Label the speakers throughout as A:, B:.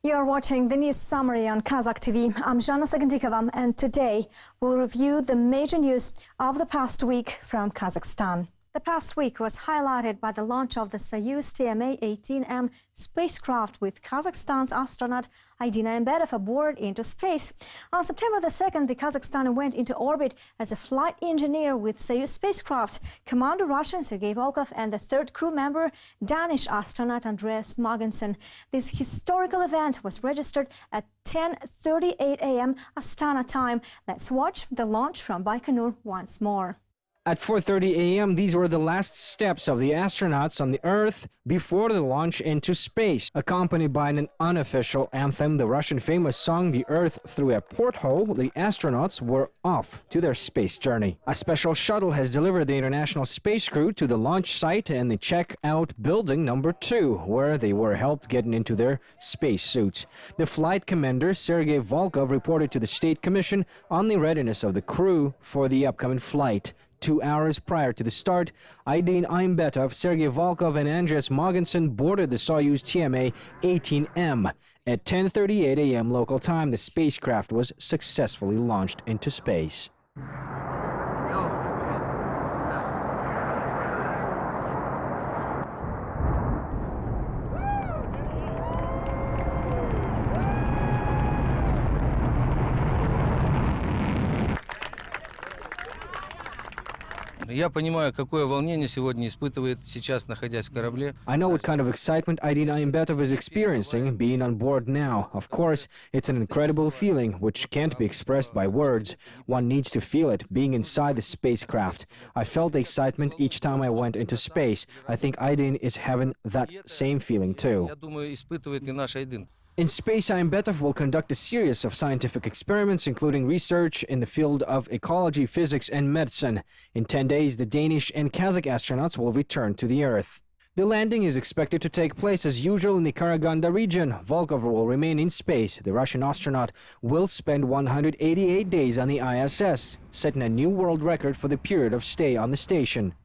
A: You're watching the news summary on Kazakh TV. I'm Zhanna Sagandikova, and today we'll review the major news of the past week from Kazakhstan. The past week was highlighted by the launch of the Souyz TM-18M spacecraft with Kazakhstan's astronaut Aidyn Aimbetov aboard into space. On September the 2nd, the Kazakhstan went into orbit as a flight engineer with Souyz spacecraft, Commander Russian Sergey Volkov and the third crew member, Danish astronaut Andreas Morgenson. This historical event was registered at 10:38 a.m. Astana time. Let's watch the launch from Baikonur once more.
B: At 4:30 a.m., these were the last steps of the astronauts on the Earth before the launch into space. Accompanied by an unofficial anthem, the Russian famous song The Earth Through a Porthole, the astronauts were off to their space journey. A special shuttle has delivered the International Space Crew to the launch site and the check-out building number 2, where they were helped get into their space suits. The flight commander, Sergey Volkov, reported to the State Commission on the readiness of the crew for the upcoming flight. 2 hours prior to the start, Aidyn Aimbetov, Sergey Volkov and Andreas Morgenson boarded the Souyz TM-18M. At 10:38 a.m. local time, the spacecraft was successfully launched into space.
C: Я понимаю, какое волнение сегодня испытывает сейчас, находясь в корабле.
B: I know what kind of excitement Aidyn Aimbetov is experiencing being on board now. Of course, it's an incredible feeling which can't be expressed by words. One needs to feel it, being inside the spacecraft. I felt the excitement each time I went into space. I think Aidyn is having that same feeling too.
C: Я думаю, испытывает и наш Aidyn.
B: In space, Aimbetov will conduct a series of scientific experiments, including research in the field of ecology, physics, and medicine. In 10 days, the Danish and Kazakh astronauts will return to the Earth. The landing is expected to take place as usual in the Karaganda region. Volkov will remain in space. The Russian astronaut will spend 188 days on the ISS, setting a new world record for the period of stay on the station.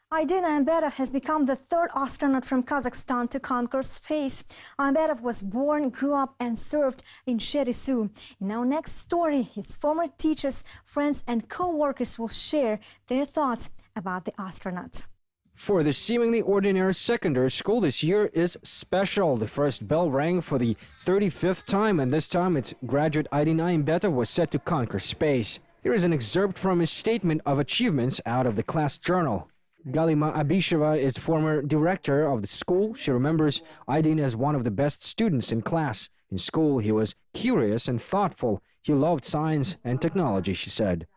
A: Aidyn Aimbetov has become the third astronaut from Kazakhstan to conquer space. Aimbetov was born, grew up and served in Sheresu. In our next story, his former teachers, friends and co-workers will share their thoughts about the astronauts.
B: For the seemingly ordinary secondary school, this year is special. The first bell rang for the 35th time, and this time its graduate Aidyn Aimbetov was set to conquer space. Here is an excerpt from his statement of achievements out of the class journal. Galima Abisheva is former director of the school. She remembers Aidyn as one of the best students in class. In school, he was curious and thoughtful. He loved science and technology, she said.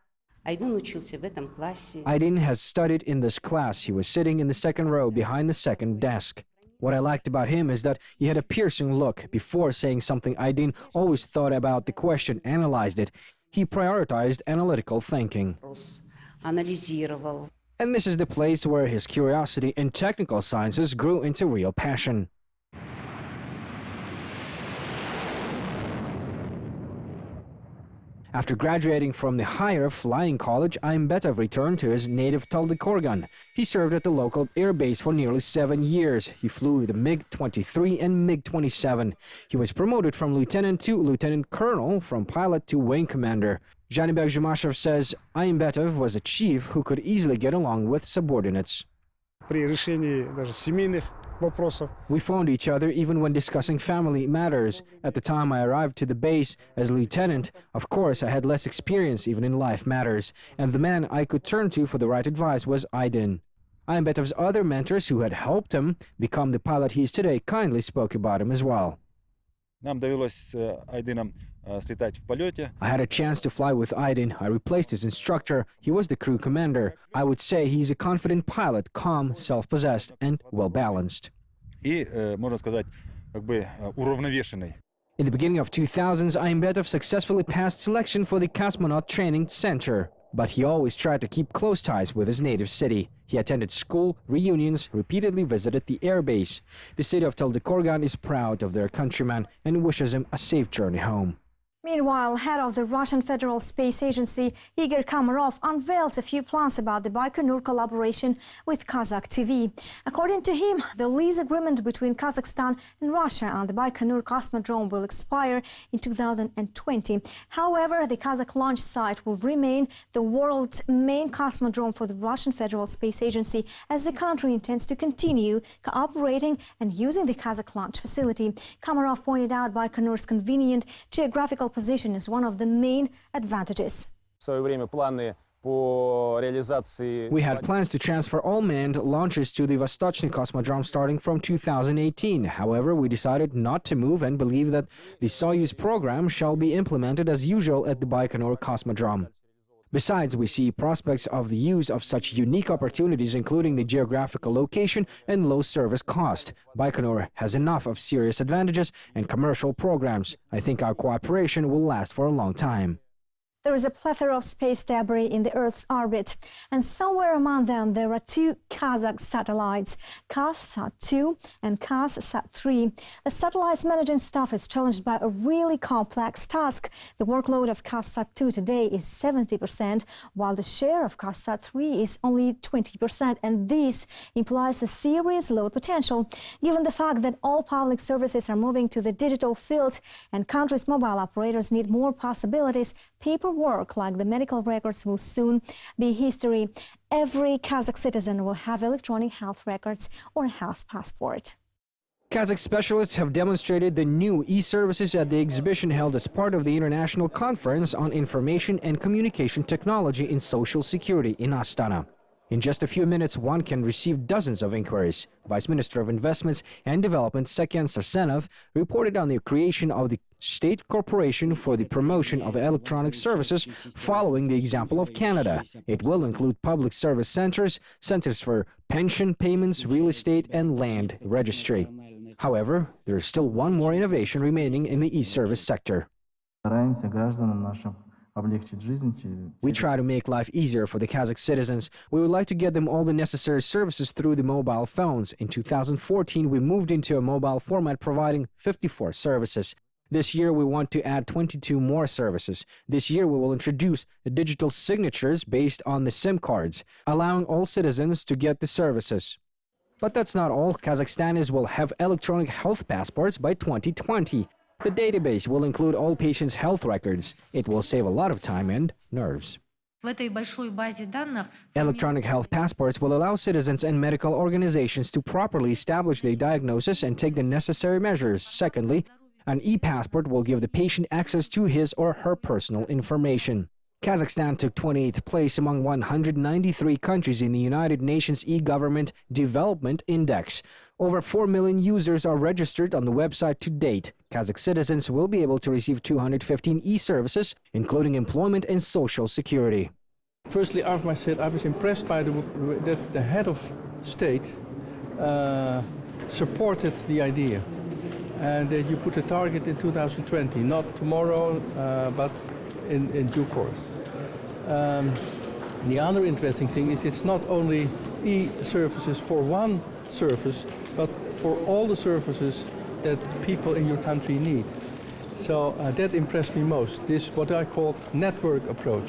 B: Aidyn has studied in this class. He was sitting in the second row behind the second desk. What I liked about him is that he had a piercing look. Before saying something, Aidyn always thought about the question, analyzed it. He prioritized analytical thinking. And this is the place where his curiosity in technical sciences grew into real passion. After graduating from the higher flying college, Aimbetov returned to his native Taldykorgan. He served at the local air base for nearly 7 years. He flew the MiG-23 and MiG-27. He was promoted from lieutenant to lieutenant colonel, from pilot to wing commander. Jibek says Aimbetov was a chief who could easily get along with subordinates. We found each other even when discussing family matters. At the time I arrived to the base as lieutenant, of course I had less experience even in life matters, and the man I could turn to for the right advice was Aidyn. Aimbetov's other mentors who had helped him become the pilot he is today kindly spoke about him as well. I had a chance to fly with Aidyn. I replaced his instructor. He was the crew commander. I would say he's a confident pilot, calm, self-possessed, and well-balanced. In the beginning of 2000s, Aimbetov successfully passed selection for the Cosmonaut Training Center. But he always tried to keep close ties with his native city. He attended school, reunions, repeatedly visited the airbase. The city of Taldykorgan is proud of their countryman and wishes him a safe journey home.
A: Meanwhile, head of the Russian Federal Space Agency, Igor Komarov, unveiled a few plans about the Baikonur collaboration with Kazakh TV. According to him, the lease agreement between Kazakhstan and Russia on the Baikonur cosmodrome will expire in 2020. However, the Kazakh launch site will remain the world's main cosmodrome for the Russian Federal Space Agency, as the country intends to continue cooperating and using the Kazakh launch facility. Komarov pointed out Baikonur's convenient geographical position is one of the main advantages.
D: We
B: had plans to transfer all manned launches to the Vostochny Cosmodrome starting from 2018. However, we decided not to move and believe that the Soyuz program shall be implemented as usual at the Baikonur Cosmodrome. Besides, we see prospects of the use of such unique opportunities, including the geographical location and low service cost. Baikonur has enough of serious advantages and commercial programs. I think our cooperation will last for a long time.
A: There is a plethora of space debris in the Earth's orbit, and somewhere among them there are two Kazakh satellites, KazSat-2 and KazSat-3. The satellite's managing staff is challenged by a really complex task. The workload of KazSat-2 today is 70%, while the share of KazSat-3 is only 20%, and this implies a serious load potential. Given the fact that all public services are moving to the digital field and countries' mobile operators need more possibilities, paperwork like the medical records will soon be history. Every Kazakh citizen will have electronic health records or a health passport.
B: Kazakh specialists have demonstrated the new e-services at the exhibition held as part of the International Conference on Information and Communication Technology in Social Security in Astana. In just a few minutes, one can receive dozens of inquiries. Vice Minister of Investments and Development Sekhen Sarsenov reported on the creation of the State Corporation for the Promotion of Electronic Services, following the example of Canada. It will include public service centers, centers for pension payments, real estate and land registry. However, there is still one more innovation remaining in the e-service sector. We try to make life easier for the Kazakh citizens. We would like to get them all the necessary services through the mobile phones. In 2014, we moved into a mobile format providing 54 services. This year, we want to add 22 more services. This year, we will introduce digital signatures based on the SIM cards, allowing all citizens to get the services. But that's not all. Kazakhstanis will have electronic health passports by 2020. The database will include all patients' health records. It will save a lot of time and nerves. Electronic health passports will allow citizens and medical organizations to properly establish their diagnosis and take the necessary measures. Secondly, an e-passport will give the patient access to his or her personal information. Kazakhstan took 28th place among 193 countries in the United Nations e-Government Development Index. Over 4 million users are registered on the website to date. Kazakh citizens will be able to receive 215 e-services, including employment and social security.
E: Firstly, I must say I was impressed by that the head of state supported the idea, and that you put a target in 2020, not tomorrow, but in due course. The other interesting thing is it's not only e-services for one service, but for all the services that people in your country need. So that impressed me most, this what I call network approach.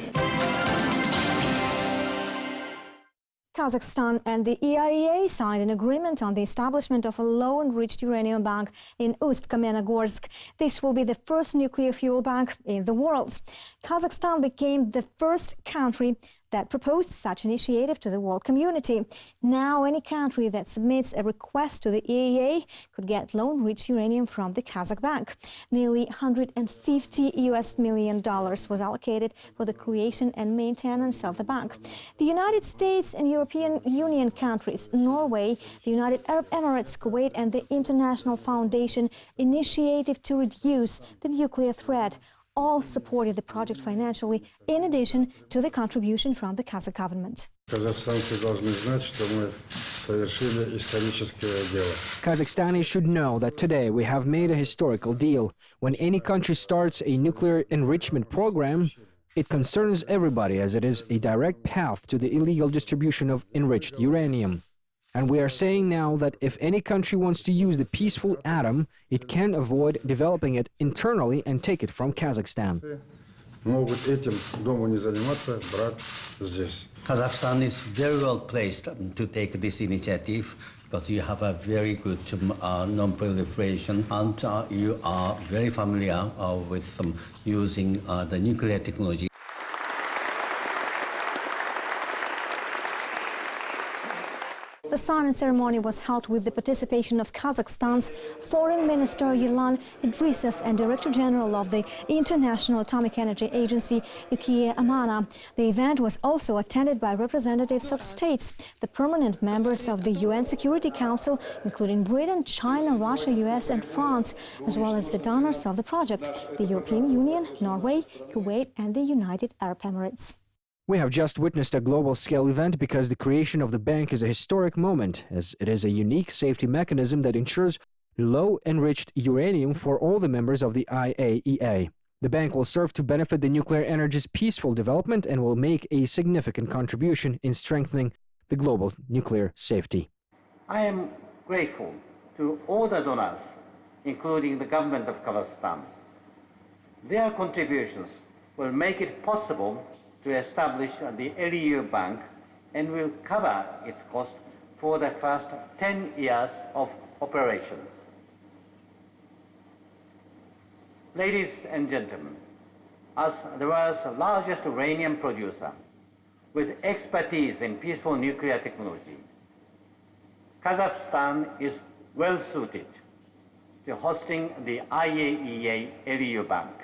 A: Kazakhstan and the EIEA signed an agreement on the establishment of a low-enriched uranium bank in Ust-Kamenogorsk. This will be the first nuclear fuel bank in the world. Kazakhstan became the first country that proposed such initiative to the world community. Now, any country that submits a request to the EIEA could get low-enriched uranium from the Kazakh bank. Nearly $150 million was allocated for the creation and maintenance of the bank. The United States and European Union countries, Norway, the United Arab Emirates, Kuwait, and the International Foundation Initiative to Reduce the Nuclear Threat all supported the project financially, in addition to the contribution from the Kazakh government.
B: Kazakhstanis should know that today we have made a historical deal. When any country starts a nuclear enrichment program, it concerns everybody, as it is a direct path to the illegal distribution of enriched uranium. And we are saying now that if any country wants to use the peaceful atom, it can avoid developing it internally and take it from Kazakhstan.
D: Могут этим дома не заниматься, брать здесь.
F: Kazakhstan is very well placed to take this initiative because you have a very good non-proliferation and you are very familiar with using the nuclear technology.
A: The signing ceremony was held with the participation of Kazakhstan's Foreign Minister Yerlan Idrisov and Director General of the International Atomic Energy Agency, Yukiya Amana. The event was also attended by representatives of states, the permanent members of the UN Security Council, including Britain, China, Russia, US and France, as well as the donors of the project, the European Union, Norway, Kuwait and the United Arab Emirates.
B: We have just witnessed a global-scale event because the creation of the bank is a historic moment, as it is a unique safety mechanism that ensures low-enriched uranium for all the members of the IAEA. The bank will serve to benefit the nuclear energy's peaceful development and will make a significant contribution in strengthening the global nuclear safety.
G: I am grateful to all the donors, including the government of Kazakhstan. Their contributions will make it possible to establish the LEU Bank and will cover its cost for the first 10 years of operation. Ladies and gentlemen, as the world's largest uranium producer with expertise in peaceful nuclear technology, Kazakhstan is well suited to hosting the IAEA LEU Bank.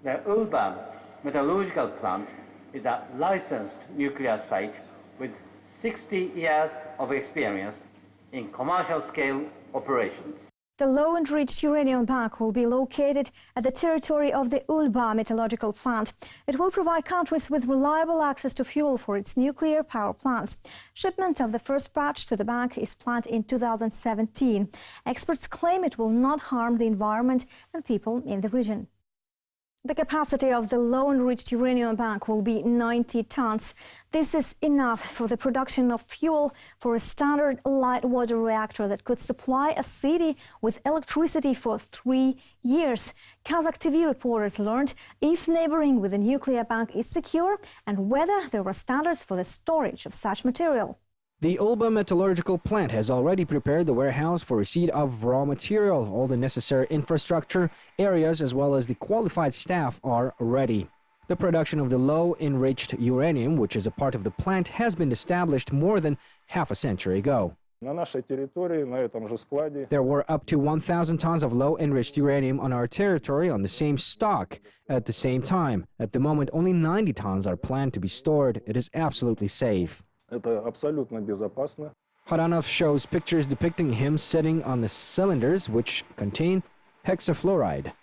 G: The Ulba metallurgical plant is a licensed nuclear site with 60 years of experience in commercial-scale operations.
A: The low-enriched uranium bank will be located at the territory of the Ulba metallurgical plant. It will provide countries with reliable access to fuel for its nuclear power plants. Shipment of the first batch to the bank is planned in 2017. Experts claim it will not harm the environment and people in the region. The capacity of the low-enriched uranium bank will be 90 tons. This is enough for the production of fuel for a standard light water reactor that could supply a city with electricity for 3 years. Kazakh TV reporters learned if neighboring with a nuclear bank is secure and whether there are standards for the storage of such material.
B: The Ulba metallurgical plant has already prepared the warehouse for receipt of raw material. All the necessary infrastructure, areas, as well as the qualified staff are ready. The production of the low-enriched uranium, which is a part of the plant, has been established more than half a century ago. There were up to 1,000 tons of low-enriched uranium on our territory on the same stock at the same time. At the moment, only 90 tons are planned to be stored. It is absolutely safe. Haranov shows pictures depicting him sitting on the cylinders which contain hexafluoride.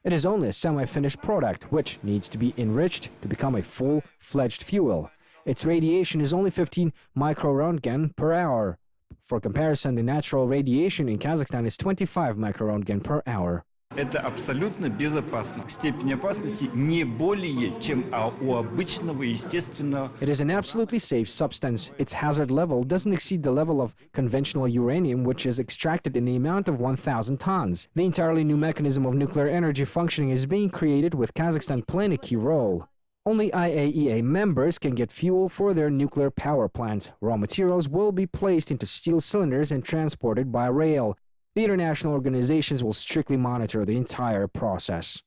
B: It is only a semi-finished product which needs to be enriched to become a full-fledged fuel. Its radiation is only 15 microroentgen per hour. For comparison, the natural radiation in Kazakhstan is 25 microroentgen per hour.
H: Это абсолютно безопасно. Степень опасности не более, чем у обычного естественного.
B: It is an absolutely safe substance. Its hazard level doesn't exceed the level of conventional uranium, which is extracted in the amount of 1,000 tons. The entirely new mechanism of nuclear energy functioning is being created with Kazakhstan playing a key role. Only IAEA members can get fuel for their nuclear power plants. Raw materials will be placed into steel cylinders and transported by rail. The international organizations will strictly monitor the entire process.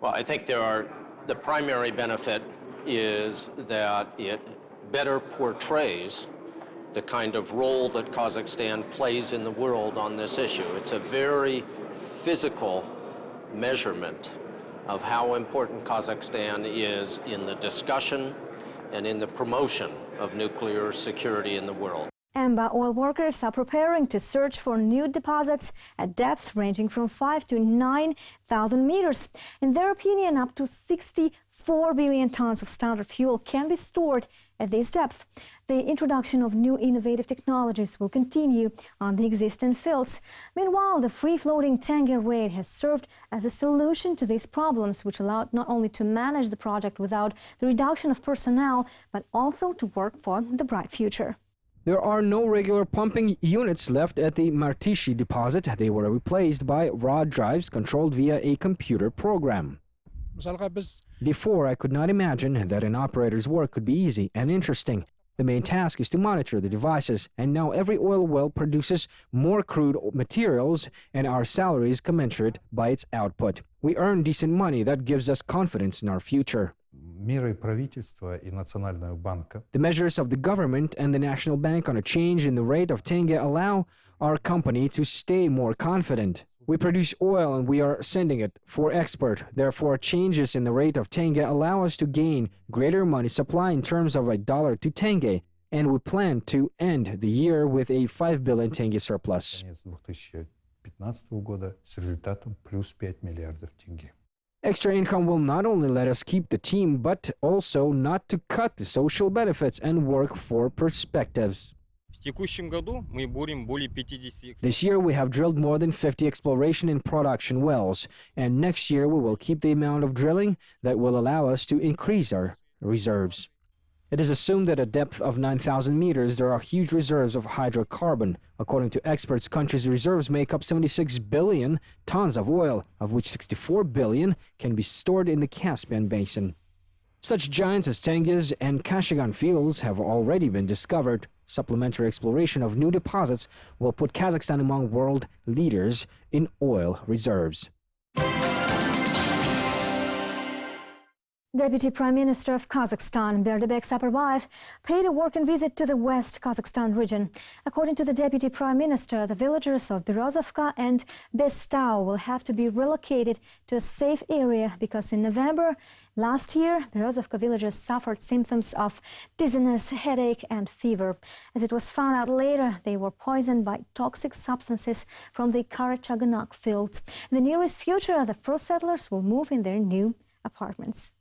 I: Well, I think the primary benefit is that it better portrays the kind of role that Kazakhstan plays in the world on this issue. It's a very physical measurement of how important Kazakhstan is in the discussion and in the promotion of nuclear security in the world.
A: Amba oil workers are preparing to search for new deposits at depths ranging from 5 to 9,000 meters. In their opinion, up to 64 billion tons of standard fuel can be stored at this depth. The introduction of new innovative technologies will continue on the existing fields. Meanwhile, the free-floating tank array has served as a solution to these problems, which allowed not only to manage the project without the reduction of personnel, but also to work for the bright future.
B: There are no regular pumping units left at the Martishi deposit. They were replaced by rod drives controlled via a computer program. Before, I could not imagine that an operator's work could be easy and interesting. The main task is to monitor the devices, and now every oil well produces more crude materials, and our salary is commensurate by its output. We earn decent money that gives us confidence in our future.
J: Меры правительства и Национального банка.
B: The measures of the government and the National Bank on a change in the rate of tenge allow our company to stay more confident. We produce oil and we are sending it for export. Therefore, changes in the rate of tenge allow us to gain greater money supply in terms of $1 to tenge, and we plan to end the year with a 5 billion tenge surplus.
J: Конец 2015 года с результатом плюс 5 миллиардов тенге.
B: Extra income will not only let us keep the team, but also not to cut the social benefits and work for perspectives. This year we have drilled more than 50 exploration and production wells, and next year we will keep the amount of drilling that will allow us to increase our reserves. It is assumed that at a depth of 9,000 meters there are huge reserves of hydrocarbon. According to experts, country's reserves make up 76 billion tons of oil, of which 64 billion can be stored in the Caspian Basin. Such giants as Tengiz and Kashagan fields have already been discovered. Supplementary exploration of new deposits will put Kazakhstan among world leaders in oil reserves.
A: Deputy Prime Minister of Kazakhstan, Berdebek Saparbayev, paid a working visit to the West Kazakhstan region. According to the Deputy Prime Minister, the villagers of Berezovka and Bestau will have to be relocated to a safe area because in November last year, Berezovka villagers suffered symptoms of dizziness, headache and fever. As it was found out later, they were poisoned by toxic substances from the Karachaganak fields. In the nearest future, the first settlers will move in their new apartments.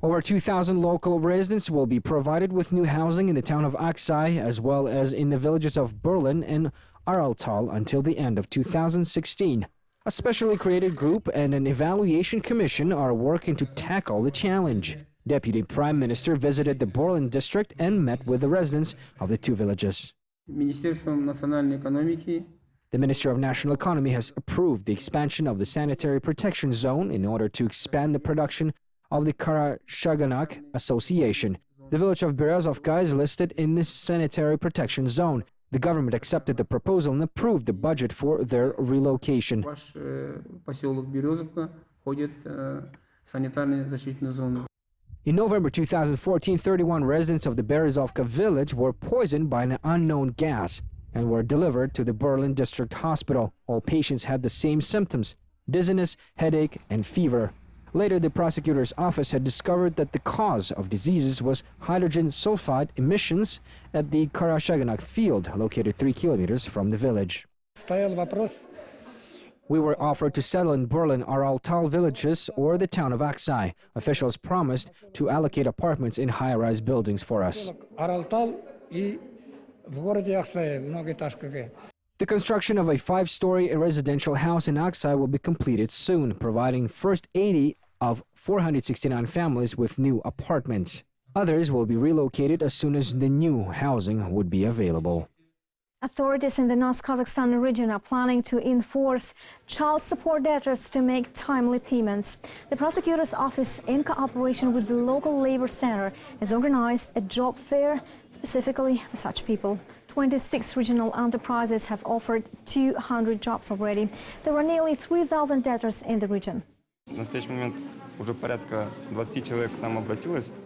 B: Over 2,000 local residents will be provided with new housing in the town of Aksai, as well as in the villages of Berlin and Araltal until the end of 2016. A specially created group and an evaluation commission are working to tackle the challenge. Deputy Prime Minister visited the Berlin district and met with the residents of the two villages. The Minister of National Economy has approved the expansion of the sanitary protection zone in order to expand the production of the Karachaganak Association. The village of Berezovka is listed in this sanitary protection zone. The government accepted the proposal and approved the budget for their relocation. In November 2014, 31 residents of the Berezovka village were poisoned by an unknown gas and were delivered to the Berlin District Hospital. All patients had the same symptoms: dizziness, headache, and fever. Later, the prosecutor's office had discovered that the cause of diseases was hydrogen sulfide emissions at the Karachaganak field, located 3 kilometers from the village. We were offered to settle in Berlin, Araltal villages or the town of Aksai. Officials promised to allocate apartments in high-rise buildings for us. The construction of a 5-story residential house in Aksai will be completed soon, providing first 80 of 469 families with new apartments. Others will be relocated as soon as the new housing would be available.
A: Authorities in the North Kazakhstan region are planning to enforce child support debtors to make timely payments. The prosecutor's office, in cooperation with the local labor center, has organized a job fair specifically for such people. 26 regional enterprises have offered 200 jobs already. There are nearly 3,000 debtors in the region.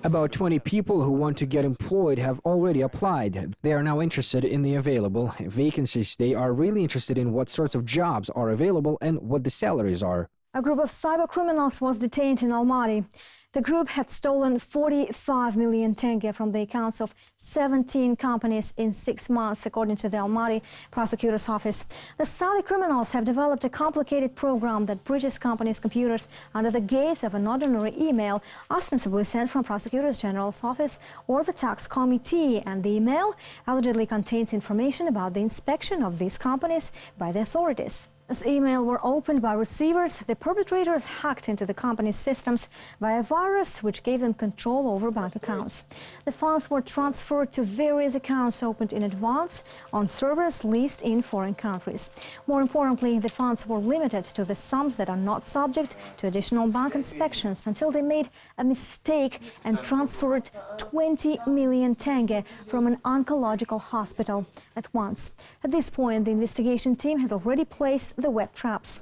B: About 20 people who want to get employed have already applied. They are now interested in the available vacancies. They are really interested in what sorts of jobs are available and what the salaries are.
A: A group of cyber criminals was detained in Almaty. The group had stolen 45 million tenge from the accounts of 17 companies in 6 months, according to the Almaty prosecutor's office. The Saudi criminals have developed a complicated program that breaches companies' computers under the gaze of an ordinary email, ostensibly sent from prosecutor's general's office or the tax committee, and the email allegedly contains information about the inspection of these companies by the authorities. As emails were opened by receivers, the perpetrators hacked into the company's systems via a virus which gave them control over bank accounts. The funds were transferred to various accounts opened in advance on servers leased in foreign countries. More importantly, the funds were limited to the sums that are not subject to additional bank inspections until they made a mistake and transferred 20 million tenge from an oncological hospital at once. At this point, the investigation team has already placed the web traps.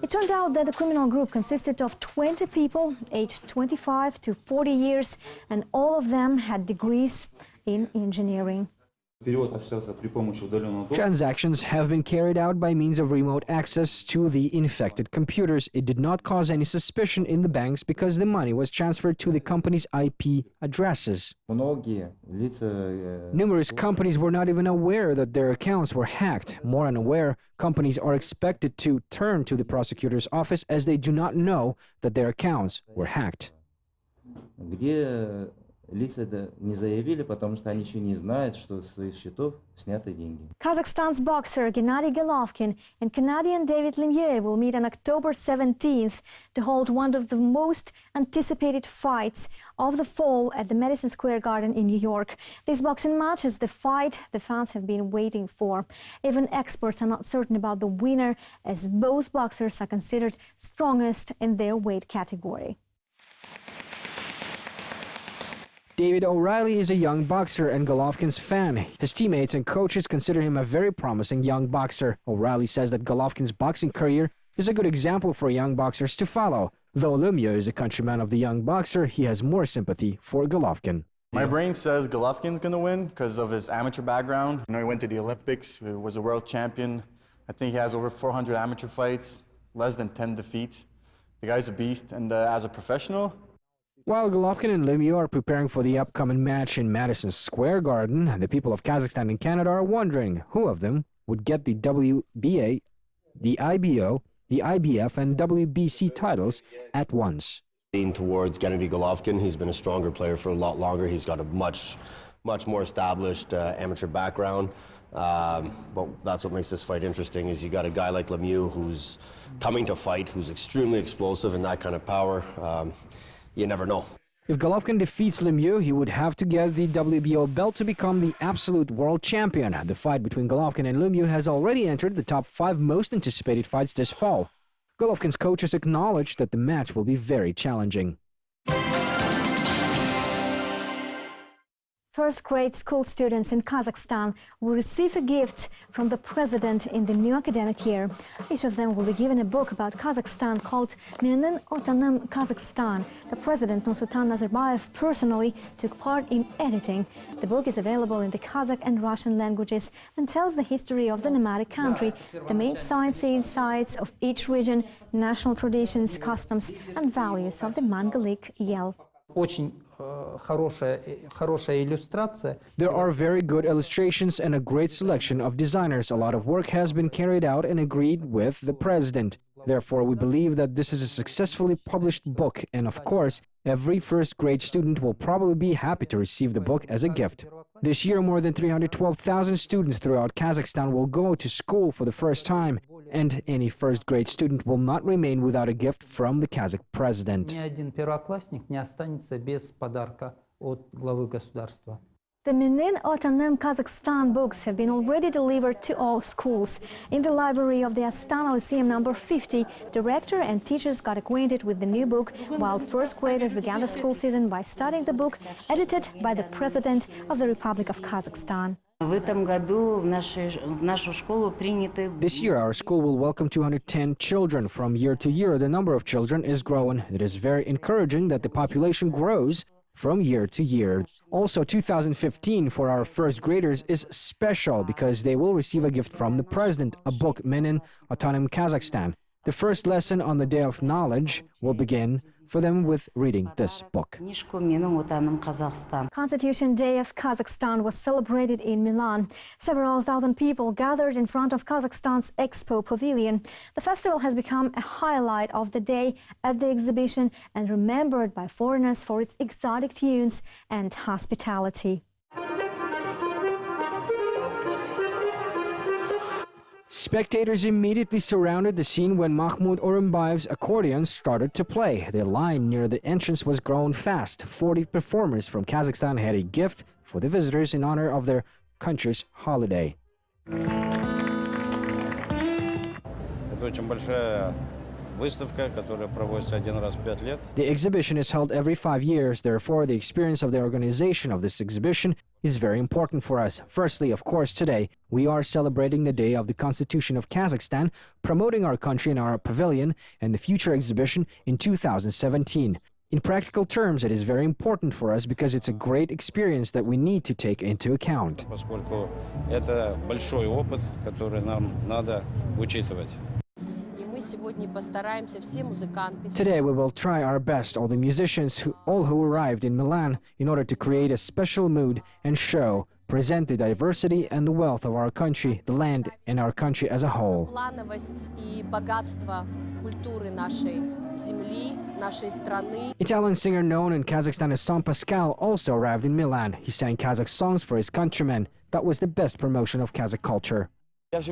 A: It turned out that the criminal group consisted of 20 people aged 25 to 40 years, and all of them had degrees in engineering.
B: Transactions have been carried out by means of remote access to the infected computers. It did not cause any suspicion in the banks because the money was transferred to the company's IP addresses. Numerous companies were not even aware that their accounts were hacked. More unaware, companies are expected to turn to the prosecutor's office as they do not know that their accounts were hacked.
A: Kazakhstan's boxer Gennady Golovkin and Canadian David Lemieux will meet on October 17th to hold one of the most anticipated fights of the fall at the Madison Square Garden in New York. This boxing match is the fight the fans have been waiting for. Even experts are not certain about the winner, as both boxers are considered strongest in their weight category.
B: David O'Reilly is a young boxer and Golovkin's fan. His teammates and coaches consider him a very promising young boxer. O'Reilly says that Golovkin's boxing career is a good example for young boxers to follow. Though Lemieux is a countryman of the young boxer, he has more sympathy for Golovkin.
K: My brain says Golovkin's going to win because of his amateur background. You know, he went to the Olympics, he was a world champion. I think he has over 400 amateur fights, less than 10 defeats. The guy's a beast, and as a professional,
B: while Golovkin and Lemieux are preparing for the upcoming match in Madison Square Garden, the people of Kazakhstan and Canada are wondering who of them would get the WBA, the IBO, the IBF, and WBC titles at once.
L: Lean towards Gennady Golovkin. He's been a stronger player for a lot longer. He's got a much more established amateur background. But that's what makes this fight interesting, is you got a guy like Lemieux who's coming to fight, who's extremely explosive and that kind of power. You never know.
B: If Golovkin defeats Lemieux, he would have to get the WBO belt to become the absolute world champion. The fight between Golovkin and Lemieux has already entered the top 5 most anticipated fights this fall. Golovkin's coaches acknowledge that the match will be very challenging.
A: First-grade school students in Kazakhstan will receive a gift from the president in the new academic year. Each of them will be given a book about Kazakhstan called Menin Otanim Kazakhstan. The president, Nursultan Nazarbayev, personally took part in editing. The book is available in the Kazakh and Russian languages and tells the history of the nomadic country, the main science insights of each region, national traditions, customs and values of the Mangalik Yel.
B: There are very good illustrations and a great selection of designers. A lot of work has been carried out and agreed with the president. Therefore, we believe that this is a successfully published book, and of course, every first-grade student will probably be happy to receive the book as a gift. This year, more than 312,000 students throughout Kazakhstan will go to school for the first time, and any first-grade student will not remain without a gift from the Kazakh president.
A: The Menin Otanim Kazakhstan books have been already delivered to all schools. In the library of the Astana Lyceum number 50, director and teachers got acquainted with the new book, while first graders began the school season by studying the book, edited by the President of the Republic of Kazakhstan.
B: This year, our school will welcome 210 children. From year to year, the number of children is growing. It is very encouraging that the population grows from year to year. Also, 2015 for our first graders is special because they will receive a gift from the president, a book, Menin Otanim Kazakhstan. The first lesson on the Day of Knowledge will begin for them with reading this book.
A: Constitution Day of Kazakhstan was celebrated in Milan. Several thousand people gathered in front of Kazakhstan's Expo Pavilion. The festival has become a highlight of the day at the exhibition and remembered by foreigners for its exotic tunes and hospitality.
B: Spectators immediately surrounded the scene when Mahmoud Orunbayev's accordion started to play. The line near the entrance was growing fast. 40 performers from Kazakhstan had a gift for the visitors in honor of their country's holiday. The exhibition is held every 5 years, therefore the experience of the organization of this exhibition is very important for us. Firstly, of course, today we are celebrating the Day of the Constitution of Kazakhstan, promoting our country in our pavilion and the future exhibition in 2017. In practical terms, it is very important for us because it's a great experience that we need to take into account. Today we will try our best, all the musicians, all who arrived in Milan, in order to create a special mood and show, present the diversity and the wealth of our country, the land, and our country as a whole. Italian singer known in Kazakhstan as San Pascal also arrived in Milan. He sang Kazakh songs for his countrymen. That was the best promotion of Kazakh culture. I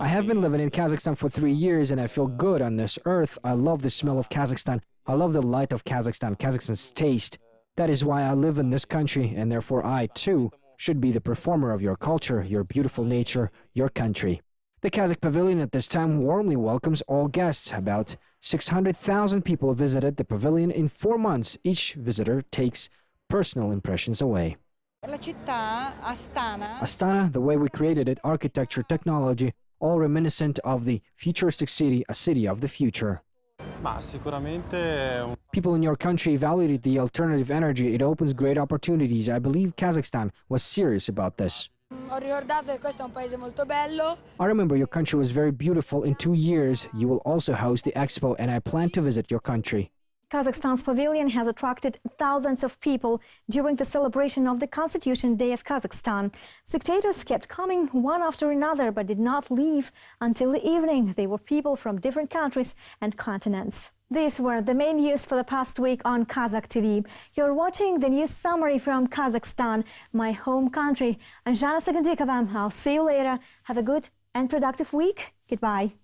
B: have been living in Kazakhstan for 3 years and I feel good on this earth. I love the smell of Kazakhstan. I love the light of Kazakhstan, Kazakhstan's taste. That is why I live in this country, and therefore I, too, should be the performer of your culture, your beautiful nature, your country. The Kazakh pavilion at this time warmly welcomes all guests. About 600,000 people visited the pavilion in 4 months. Each visitor takes personal impressions away. Astana, the way we created it, architecture, technology, all reminiscent of the futuristic city, a city of the future. People in your country evaluated the alternative energy. It opens great opportunities. I believe Kazakhstan was serious about this. I remember your country was very beautiful. In 2 years, you will also host the expo, and I plan to visit your country.
A: Kazakhstan's pavilion has attracted thousands of people during the celebration of the Constitution Day of Kazakhstan. Spectators kept coming one after another but did not leave until the evening. They were people from different countries and continents. These were the main news for the past week on Kazakh TV. You're watching the news summary from Kazakhstan, my home country. I'm Jana Sagandikova. I'll see you later. Have a good and productive week. Goodbye.